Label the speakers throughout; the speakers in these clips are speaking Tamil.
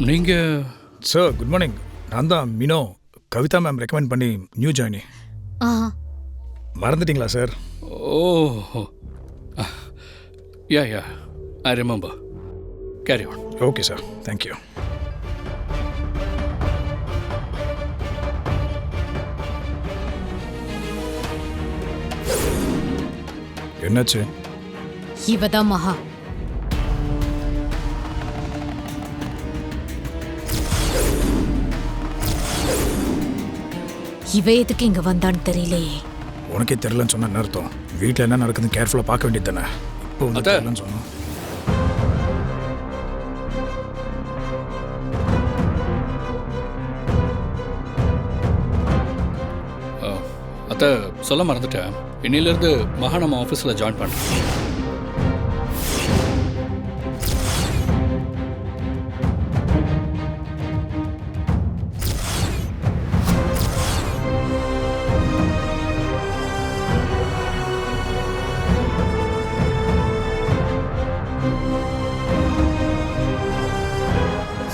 Speaker 1: நீங்க
Speaker 2: சார் குட் மார்னிங். நான் தான் மினோ. கவிதா மேம் ரெக்கமெண்ட் பண்ணி நியூ ஜாயினி. மறந்துட்டீங்களா sir?
Speaker 1: Oh yeah I remember. Carry on.
Speaker 2: Okay sir, thank you. என்னாச்சு?
Speaker 3: இவதான் மகா. இவ எதுக்கு இங்க வந்தான்னு தெரியலையே.
Speaker 2: உனக்கே தெரியலன்னு சொன்ன என்ன அர்த்தம்? வீட்டில் என்ன நடக்குதுன்னு கேர்ஃபுல்லாக பார்க்க வேண்டியது தானே. இப்போ வந்து தெரியலன்னு சொன்னோம்.
Speaker 1: அத்தை சொல்ல மறந்துட்டேன். இன்னிலிருந்து மகா நம்ம ஆஃபீஸில் ஜாயின் பண்ணுறேன்.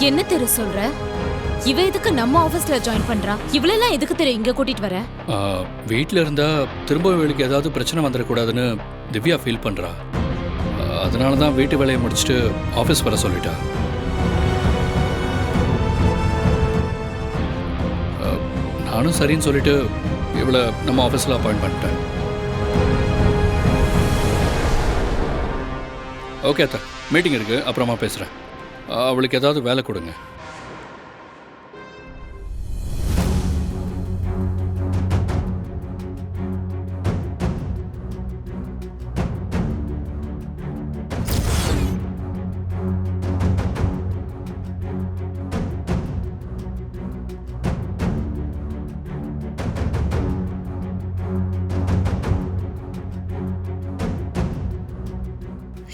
Speaker 3: என்ன தெரு சொல்ற? இவ எதுக்கு நம்ம ஆபீஸ்ல ஜாயின் பண்றா? இவளெல்லாம் எதுக்கு தெரு இங்க கூட்டிட்டு வர?
Speaker 1: வீட்டில் இருந்தா திரும்ப வேலைக்கு ஏதாவது பிரச்சனை வந்துடக்கூடாதுன்னு திவ்யா ஃபீல் பண்றா. அதனால தான் வீட்டு வேலையை முடிச்சுட்டு ஆஃபீஸ் வர சொல்லிட்டா. நானும் சரின்னு சொல்லிட்டு இவளை நம்ம ஆஃபீஸில் அப்பாயிண்ட் பண்ணிட்டேன். ஓகே அத்தா, மீட்டிங் இருக்கு, அப்புறமா பேசுகிறேன். அவளுக்கு ஏதாவது வேலை கொடுங்க.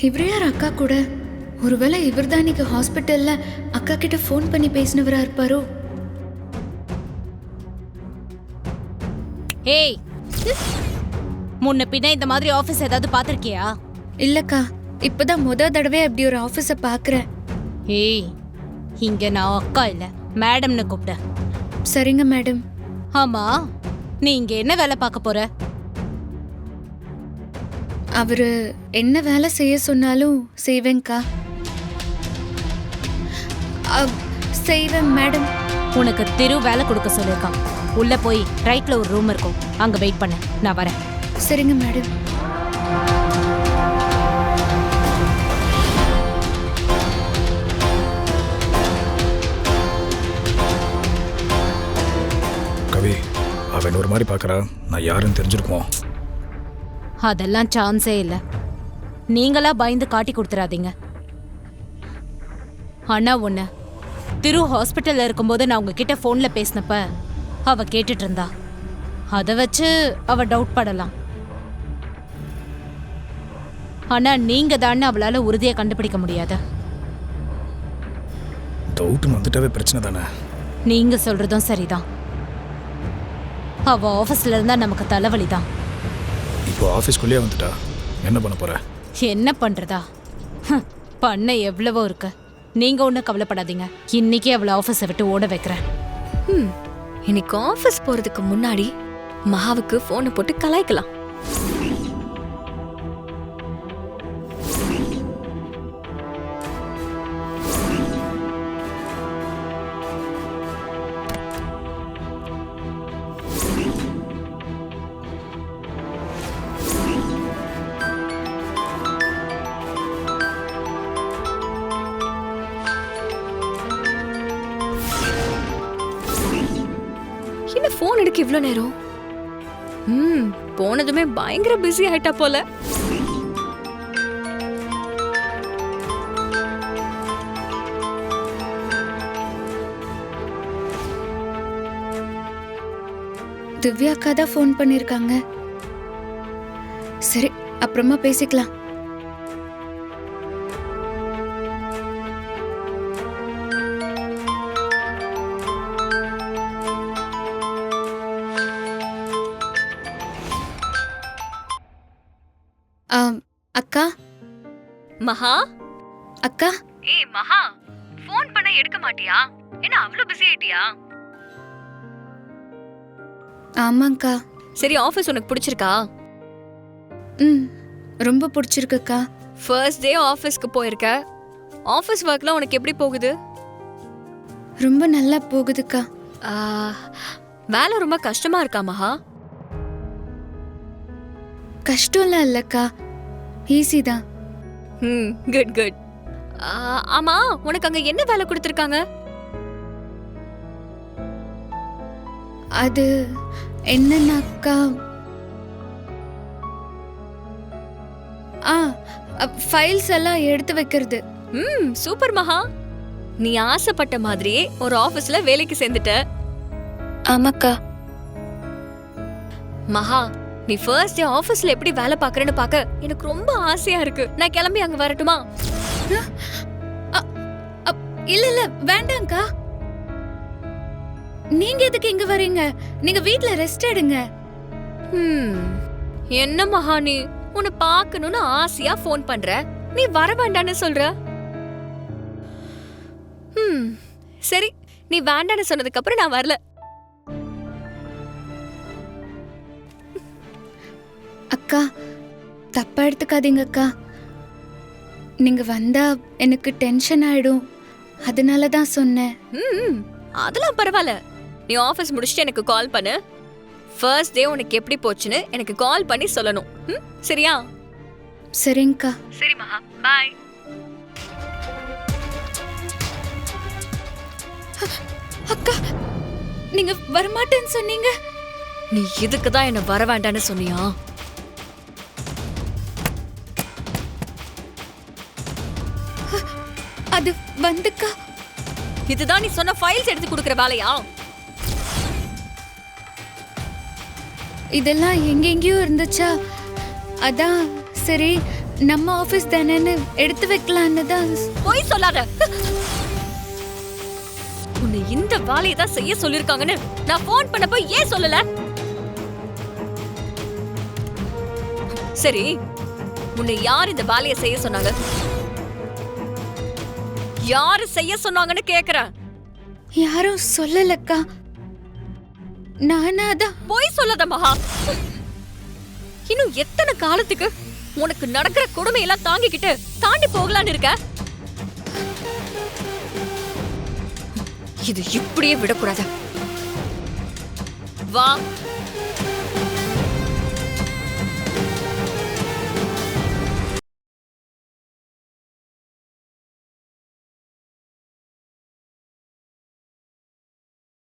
Speaker 4: இவர் யார் அக்கா கூட? ஒருவேளை இவர் தான் இன்னைக்கு ஹாஸ்பிட்டல்ல அக்கா கிட்ட ஃபோன் பண்ணி பேசினவரா இருப்பாரோ?
Speaker 3: ஏய், முன்ன பின்ன இந்த மாதிரி ஆபீஸ் ஏதாவது பாத்திருக்கியா?
Speaker 4: இல்லக்கா, இப்பதான் தடவை அப்படி ஒரு ஆபீஸ பாக்குறேன்.
Speaker 3: ஏய், இங்க நான் அக்கா இல்ல மேடம்னு கூப்பிட்ட.
Speaker 4: சரிங்க மேடம்.
Speaker 3: ஆமா, நீ இங்க என்ன வேலை பார்க்க போற?
Speaker 4: அவரு என்ன வேலை செய்ய சொன்னாலும் செய்வேன்க்கா. செய்வேன் மேடம்.
Speaker 3: உனக்கு திரு வேலை கொடுக்க சொல்லிருக்கான். உள்ள போய் ரைட்ல ஒரு ரூம் இருக்கும், அங்க வெயிட் பண்ண, நான் வரேன்.
Speaker 4: சரிங்க மேடம்.
Speaker 2: கவி, அவன் ஒரு மாதிரி பார்க்கறா. நான் யாருன்னு தெரிஞ்சிருக்குமோ?
Speaker 3: அதெல்லாம் சான்ஸே இல்ல. நீங்களா பயந்து காட்டி கொடுத்துறாதீங்க. ஆனா ஒண்ணு, திரு ஹாஸ்பிட்டல்ல இருக்கும்போது நான் உங்ககிட்ட போன்ல பேசினப்ப அவ கேட்டுட்டு இருந்தா. அதை வச்சு அவ டவுட் படலாம். ஆனா நீங்க தான் அவளால உறுதியை கண்டுபிடிக்க முடியாது.
Speaker 2: டவுட்னு வந்துட்டாவே பிரச்சனை தானே.
Speaker 3: நீங்க சொல்றதும் சரிதான். அவ ஆபீஸ்ல இருந்தா நமக்கு தலைவலிதான்.
Speaker 2: இப்போ ஆஃபீஸ்க்குள்ளேயே வந்துட்டா, என்ன பண்ண போற?
Speaker 3: என்ன பண்றதா? பண்ண எவ்வளவோ இருக்கு. நீங்க ஒன்றும் கவலைப்படாதீங்க. இன்னைக்கு அவளை ஆஃபீஸை விட்டு ஓட வைக்கிறேன்.
Speaker 5: இன்னைக்கு ஆஃபீஸ் போறதுக்கு முன்னாடி மகாவுக்கு போனை போட்டு கலாய்க்கலாம். என்ன போன் எடுக்க இவ்ளோ நேரம்? போனதுமே பயங்கர பிஸி ஆயிட்டா போல.
Speaker 4: திவ்யா அக்கா தான் ஃபோன் பண்ணிருக்காங்க. சரி, அப்புறமா பேசிக்கலாம். அக்கா.
Speaker 5: மகா,
Speaker 4: அக்கா.
Speaker 5: ஏய் மகா, ஃபோன் பண்ண எடுக்க மாட்டியா? என்ன அவ்வளவு பிஸி ஆயிட்டியா?
Speaker 4: ஆமாங்க்கா.
Speaker 5: சரி, ஆபீஸ் உனக்கு பிடிச்சிருக்கா?
Speaker 4: ம், ரொம்ப பிடிச்சிருக்குக்கா.
Speaker 5: ஃபர்ஸ்ட் டே ஆபீஸ்க்கு போயிருக்க. ஆபீஸ் ஒர்க்லாம் உனக்கு எப்படி போகுது?
Speaker 4: ரொம்ப நல்லா போகுதுக்கா.
Speaker 5: ஆ, வேலை ரொம்ப கஷ்டமா இருக்கா மகா?
Speaker 4: கஷ்டம்லாம் இல்லக்கா, ஈஸி தான்.
Speaker 5: Good good. ஆமா, உனக்கு அங்க என்ன வேலை கொடுத்திருக்காங்க?
Speaker 4: அது என்னன்னாக்கா, ஃபைல்ஸ் எல்லாம் எடுத்து வைக்கிறது.
Speaker 5: சூப்பர் மகா. நீ ஆசைப்பட்ட மாதிரியே ஒரு ஆபீஸ்ல வேலைக்கு சேர்ந்துட்ட.
Speaker 4: ஆமாக்கா.
Speaker 5: மகா, நீ ஃபர்ஸ்ட் டே ஆபீஸ்ல எப்படி வேலை பார்க்கறேன்னு பார்க்க எனக்கு ரொம்ப ஆசையா இருக்கு. நான் கிளம்பி அங்க வரட்டுமா?
Speaker 4: இல்ல இல்ல வேண்டாம்க்கா. நீங்க எதுக்கு இங்க வரீங்க? நீங்க வீட்ல ரெஸ்ட் எடுங்க.
Speaker 5: என்ன மகா நீ? உன்னை பார்க்கணும்னு ஆசையா ஃபோன் பண்ற, நீ வர வேண்டான்னு சொல்ற. சரி, நீ வேண்டான்னு சொன்னதுக்கு அப்புறம் நான் வரல.
Speaker 4: அக்கா, தப்பா எடுத்துக்காதீங்க அக்கா. நீங்க வந்தா எனக்கு டென்ஷன் ஆயிடும், அதனால தான் சொன்னேன்.
Speaker 5: அதெல்லாம் பரவாயில்ல. நீ ஆபீஸ் முடிச்சுட்டு எனக்கு கால் பண்ணு. ஃபர்ஸ்ட் டே உனக்கு எப்படி போச்சுன்னு எனக்கு கால் பண்ணி சொல்லணும். சரியா?
Speaker 4: சரிங்கக்கா.
Speaker 5: சரி மகா, பை.
Speaker 4: அக்கா, நீங்க வரமாட்டேன்னு சொன்னீங்க.
Speaker 5: நீ இதுக்கு தான் என்ன வர வேண்டான்னு சொன்னியா?
Speaker 4: அது வந்துக்கா.
Speaker 5: இதுதான் நீ சொன்ன ஃபைல்ஸ் எடுத்து கொடுக்கிற வேலையா?
Speaker 4: இதெல்லாம் எங்கெங்கயோ இருந்துச்சா, அதான் சரி நம்ம ஆபீஸ் தானேன்னு எடுத்து வைக்கலான்னு தான்.
Speaker 5: போய் சொல்லாத. உன்னை இந்த வேலையை தான் செய்ய சொல்லிருக்காங்கன்னு நான் போன் பண்ணப்போ ஏன் சொல்லல? சரி, உன்னை யார் இந்த வேலையை செய்ய சொன்னாங்க? யாரு செய்ய சொன்னாங்கன்னு கேக்குறேன்.
Speaker 4: யாரும் சொல்லலக்கா, நானா தான்.
Speaker 5: போய் சொல்லாத மகா. இன்னும் எத்தனை காலத்துக்கு உனக்கு நடக்கிற கொடுமையெல்லாம் தாங்கிக்கிட்டு தாண்டி போகலான்னு இருக்க? இது இப்படியே விடக்கூடாது. வா,